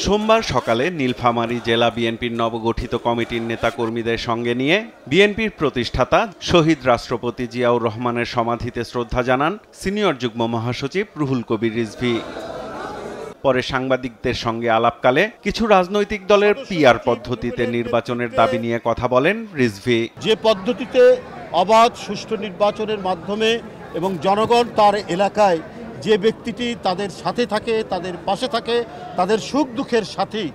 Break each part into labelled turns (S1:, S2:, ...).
S1: সোমবার সকালে নীলফামারী জেলা বিএনপির নবগঠিত কমিটির নেতাকর্মীদের সঙ্গে নিয়ে বিএনপির প্রতিষ্ঠাতা শহীদ রাষ্ট্রপতি জিয়াউর রহমানের সমাধিতে শ্রদ্ধা জানান সিনিয়র যুগ্ম মহাসচিব রুহুল কবির রিজভী। পরে সাংবাদিকদের সঙ্গে আলাপকালে কিছু রাজনৈতিক দলের পিআর পদ্ধতিতে নির্বাচনের দাবি নিয়ে কথা বলেন রিজভী।
S2: যে পদ্ধতিতে অবাধ সুষ্ঠু নির্বাচনের মাধ্যমে এবং জনগণ তার এলাকায় যে ব্যক্তিটি তাদের সাথে থাকে, তাদের পাশে থাকে, তাদের সুখ দুঃখের সাথী,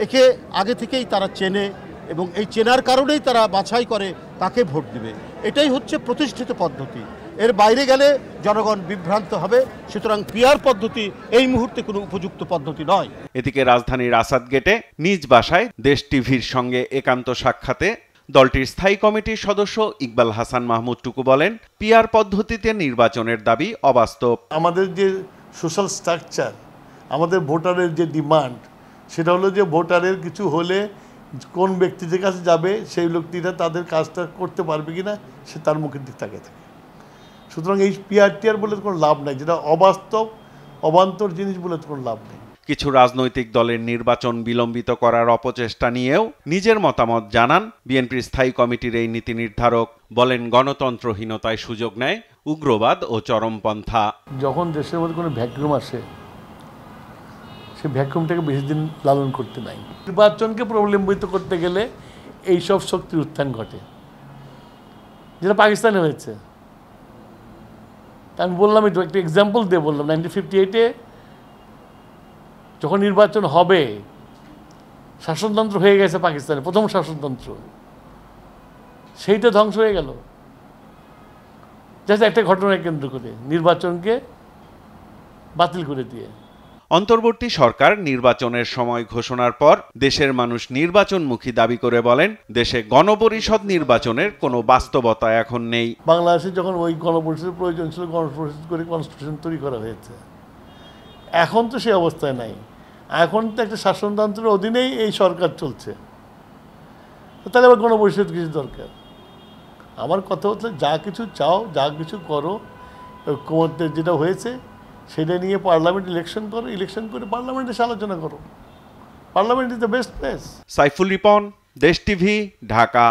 S2: একে আগে থেকেই তারা চেনে এবং এই চেনার কারণেই তারা বাছাই করে তাকে ভোট দিবে। এটাই হচ্ছে প্রতিষ্ঠিত পদ্ধতি। এর বাইরে গেলে জনগণ বিভ্রান্ত হবে। সুতরাং পিআর পদ্ধতি এই মুহূর্তে কোনো উপযুক্ত পদ্ধতি নয়।
S1: এদিকে রাজধানীর আসাদ গেটে নিজ বাসায় দেশ টিভির সঙ্গে একান্ত সাক্ষাতে দলটির স্থায়ী কমিটির সদস্য ইকবাল হাসান মাহমুদ টুকু বলেন, পিআর পদ্ধতিতে নির্বাচনের দাবি অবাস্তব।
S3: আমাদের যে সোশ্যাল স্ট্রাকচার, আমাদের ভোটারের যে ডিমান্ড, সেটা হলো যে ভোটারের কিছু হলে কোন ব্যক্তিদের কাছে যাবে, সেই ব্যক্তিরা তাদের কাজটা করতে পারবে কিনা সে তার মুখের দিক থাকে। সুতরাং এই পিআর বলে কোনো লাভ নাই, যেটা অবাস্তব অবান্তর জিনিস বলে কোনো লাভ নেই।
S1: কিছু রাজনৈতিক দলের নির্বাচন বিলম্বিত করার অপচেষ্টা নিয়েও নিজের মতামত জানান বিএনপির স্থায়ী কমিটির এই নীতি নির্ধারক। বলেন, গণতন্ত্রহীনতায় সুযোগ নেয় উগ্রবাদ ও চরমপন্থা।
S4: যখন দেশের মধ্যে কোনো ভ্যাকুয়াম আসে, সে ভ্যাকুয়ামটাকে বেশি দিন লালন করতে নাই। নির্বাচনকে প্রলম্বিত করতে গেলে এইসব শক্তির উত্থান ঘটে, যেটা পাকিস্তানে হয়েছে। আমি বললাম, একটা এক্সাম্পল দিয়ে বললাম, 1958-এ যখন নির্বাচন হবে, শাসনতন্ত্র হয়ে গেছে পাকিস্তানে, প্রথম শাসনতন্ত্র, সেইটা ধ্বংস হয়ে গেল জাস্ট একটা ঘটনাকে কেন্দ্র করে, নির্বাচনকে বাতিল করে দিয়ে।
S1: অন্তর্বর্তী সরকার নির্বাচনের সময় ঘোষণার পর দেশের মানুষ নির্বাচনমুখী দাবি করে বলেন, দেশে গণপরিষদ নির্বাচনের কোনো বাস্তবতা এখন নেই।
S4: বাংলাদেশে যখন ওই গণপরিষদের প্রয়োজন ছিল, গণপরিষদ করে কনস্টিটিউশন তৈরি করা হয়েছে। এখন তো সেই অবস্থায় নাই। এখন তো একটা শাসনতন্ত্রের অধীনেই এই সরকার চলছে, তাহলে আবার গণপরিষদ কিছু দরকার। আমার কথা হচ্ছে, যা কিছু চাও, যা কিছু করো, ঐক্যমত্যের যেটা হয়েছে সেটা নিয়ে পার্লামেন্ট ইলেকশন করো, ইলেকশন করে পার্লামেন্টে এসে আলোচনা করো। Parliament is the best place.
S1: Saiful Ripon, দেশ টিভি, ঢাকা।